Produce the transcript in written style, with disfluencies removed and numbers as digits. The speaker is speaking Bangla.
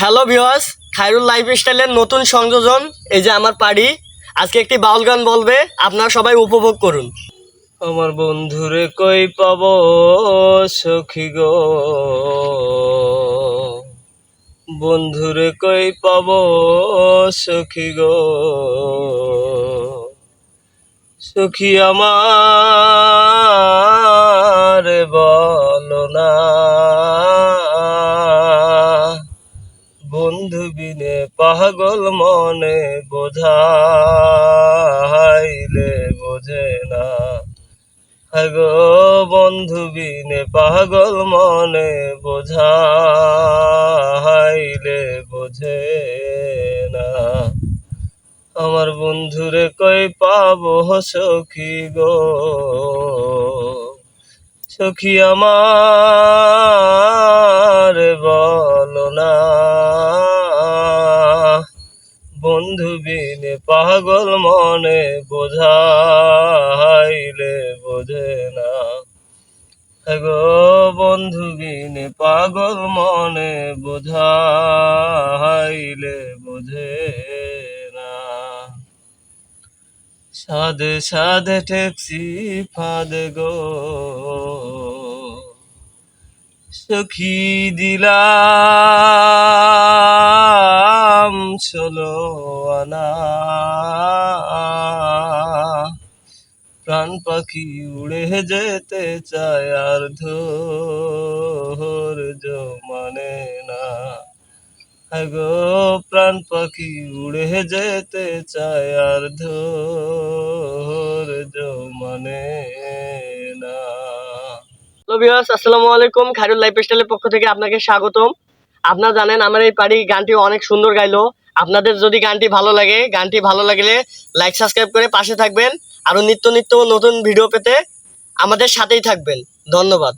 হ্যালো ভিউয়ার্স, খায়রুল লাইফস্টাইলের নতুন সংযোজন এই যে আমার পাড়ি। আজকে একটি বাউল গান বলবে, আপনারা সবাই উপভোগ করুন। আমার বন্ধুরে কই পাবো সখী গো, বন্ধুরে কই পাবো সখী গো, সখী আমার বলো না, বন্ধু বিনে পাগল মনে বোঝাইলে বোঝে না। গো বন্ধু বিনে পাগল মনে বোঝাইলে বোঝে না। আমার বন্ধুরে কই পাবো সখী গো, সখী আমার বলো না, বন্ধু বিনে পাগল মনে বোঝাইলে বোঝে না। গো বন্ধু বিনে পাগল মনে বোঝাইলে বোঝে না। সাধে সাধে ঠেকছি ফাঁদে গো, সখী দিলাম ষোলো আনা, প্রাণ পাখি উড়ে যেতে চায় আর ধৈর্য মানে না। গো প্রাণ পাখি উড়ে যেতে চায় আর ধৈর্য মানে না। হ্যালো ভিউয়ার্স, আসসালামু আলাইকুম। খায়রুল লাইফস্টাইলের পক্ষ থেকে আপনাকে স্বাগতম। আপনারা জানেন আমার এই পাড়ি গানটি অনেক সুন্দর গাইলো। আপনাদের যদি গানটি ভালো লাগে, গানটি ভালো লাগলে লাইক সাবস্ক্রাইব করে পাশে থাকবেন। আরো নিত্য নতুন ভিডিও পেতে আমাদের সাথেই থাকবেন। ধন্যবাদ।